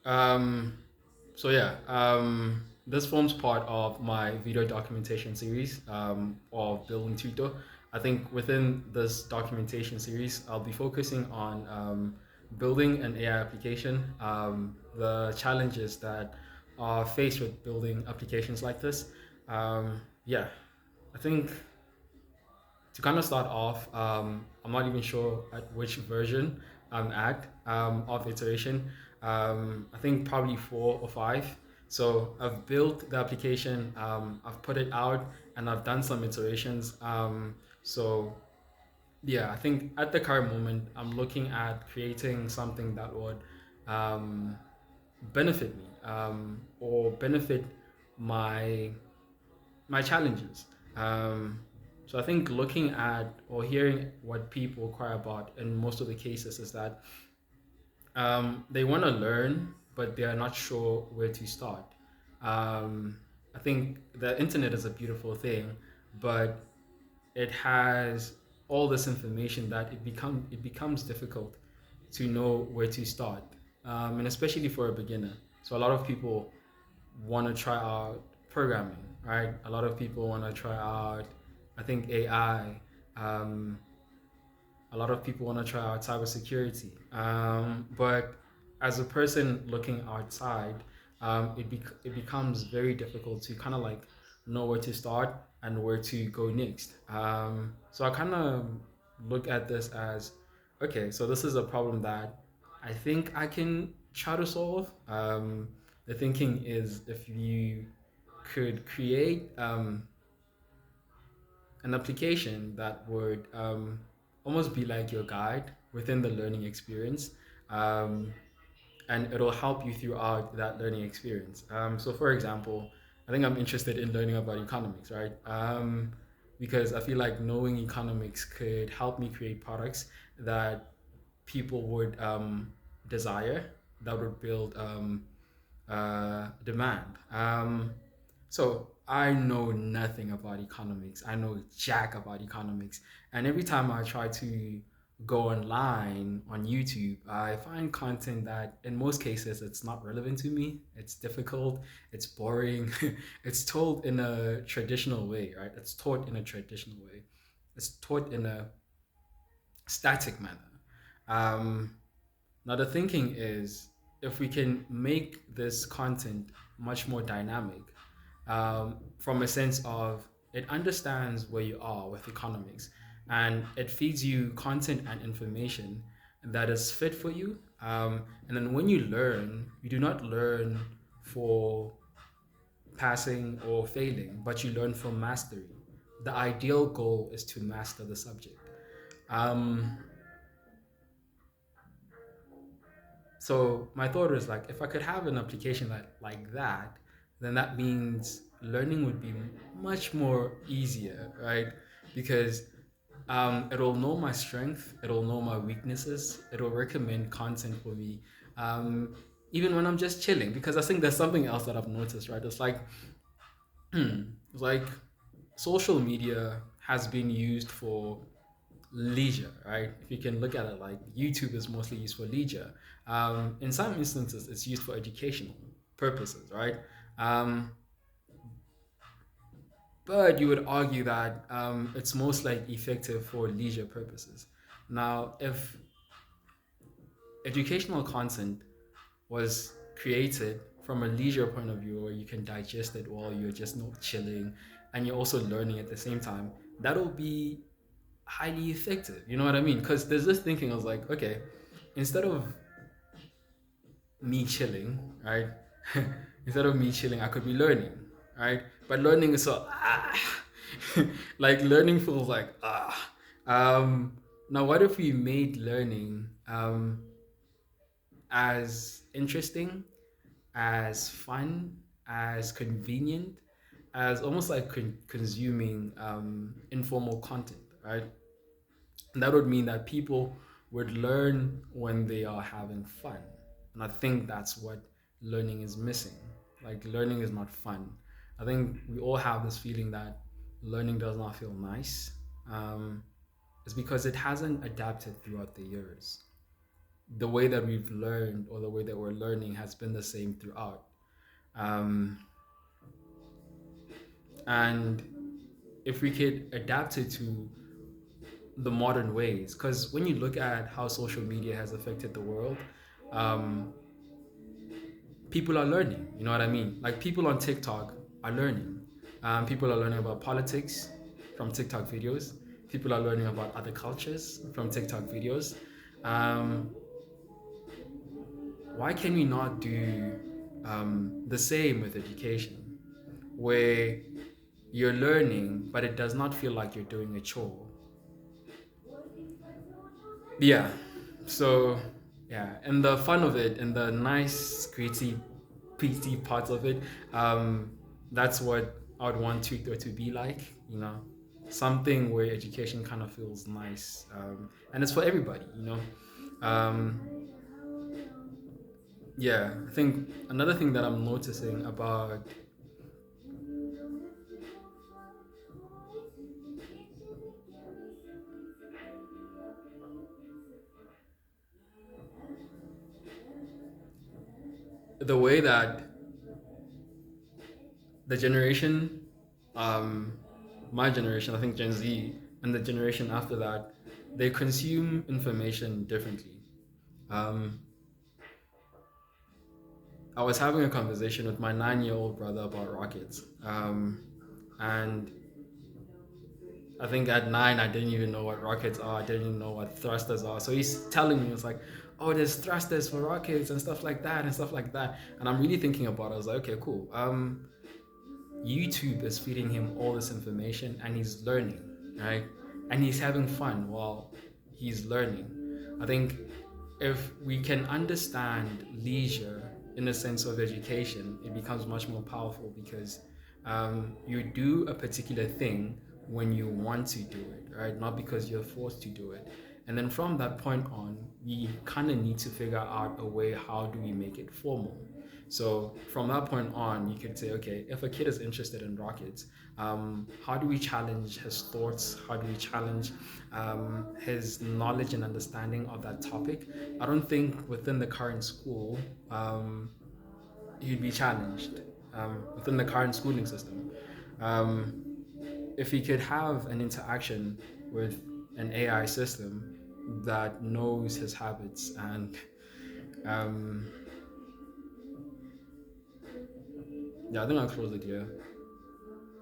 Um, this forms part of my video documentation series of building tutor. I think within this documentation series, I'll be focusing on building an AI application, the challenges that are faced with building applications like this. Yeah, I think to kind of start off, I'm not even sure at which version I'm at of iteration. I think probably 4 or 5. So I've built the application, I've put it out, and I've done some iterations. So yeah, I think at the current moment, I'm looking at creating something that would um, benefit me or benefit my my challenges. Um, so I think looking at or hearing what people cry about in most of the cases is that they want to learn, but they are not sure where to start. Um, I think the internet is a beautiful thing, but it has all this information that it becomes difficult to know where to start, and especially for a beginner. So a lot of people want to try out programming, right? A lot of people want to try out, I think, AI. Um, a lot of people want to try out cybersecurity. But as a person looking outside, it becomes very difficult to kind of like know where to start and where to go next. So I kind of look at this as okay, so this is a problem that I think I can try to solve. The thinking is if you could create an application that would almost be like your guide within the learning experience. Um, and it'll help you throughout that learning experience. So, for example, I think I'm interested in learning about economics, right? Because I feel like knowing economics could help me create products that people would desire, that would build demand. So I know nothing about economics. I know jack about economics. And every time I try to go online on YouTube, I find content that in most cases it's not relevant to me. It's difficult, it's boring, it's told in a traditional way, right? It's taught in a traditional way. It's taught in a static manner. Um, Now, the thinking is if we can make this content much more dynamic, from a sense of it understands where you are with economics and it feeds you content and information that is fit for you. And then when you learn, you do not learn for passing or failing, but you learn for mastery. The ideal goal is to master the subject. Um, So my thought was like, if I could have an application like that, then that means learning would be much more easier, right? Because it'll know my strength, it'll know my weaknesses, it'll recommend content for me, even when I'm just chilling. Because I think there's something else that I've noticed, right? It's like, it's like social media has been used for leisure, right? If you can look at it like YouTube is mostly used for leisure. In some instances, it's used for educational purposes, right? Um, but you would argue that it's most like effective for leisure purposes. Now, if educational content was created from a leisure point of view where you can digest it while you're just not chilling and you're also learning at the same time, that'll be highly effective. You know what I mean? Because there's this thinking I was like, okay, instead of me chilling, right? Instead of me chilling, I could be learning, right? But learning is so like learning feels like Now, what if we made learning as interesting, as fun, as convenient, as almost like consuming informal content, right? And that would mean that people would learn when they are having fun. And I think that's what learning is missing. Like, learning is not fun. I think we all have this feeling that learning does not feel nice. It's because it hasn't adapted throughout the years. the way that we've learned or the way that we're learning has been the same throughout. Um, and if we could adapt it to the modern ways, because when you look at how social media has affected the world, um, people are learning. You know what I mean? Like people on TikTok are learning. People are learning about politics from TikTok videos. People are learning about other cultures from TikTok videos. Um, why can we not do the same with education, where you're learning, but it does not feel like you're doing a chore? Yeah. So, yeah, and the fun of it and the nice, gritty, PT parts of it, um, that's what I would want Twitter to be like, you know, something where education kind of feels nice, and it's for everybody, you know. Um, yeah, I think another thing that I'm noticing about the way that the generation, um, my generation, I think Gen Z, and the generation after that, they consume information differently. Um, I was having a conversation with my 9-year-old brother about rockets. And I think at 9, I didn't even know what rockets are. I didn't even know what thrusters are. So he's telling me, it's like, oh, there's thrusters for rockets and stuff like that and stuff like that. And I'm really thinking about it. I was like, okay, cool. YouTube is feeding him all this information and he's learning, right? And he's having fun while he's learning. I think if we can understand leisure in the sense of education, it becomes much more powerful because you do a particular thing when you want to do it, right? Not because you're forced to do it. And then from that point on, we kind of need to figure out a way how do we make it formal. So from that point on, you could say, okay, if a kid is interested in rockets, how do we challenge his thoughts? How do we challenge his knowledge and understanding of that topic? I don't think within the current school he'd be challenged within the current schooling system. Um, if he could have an interaction with an AI system that knows his habits and um, yeah, I think I'll close it here.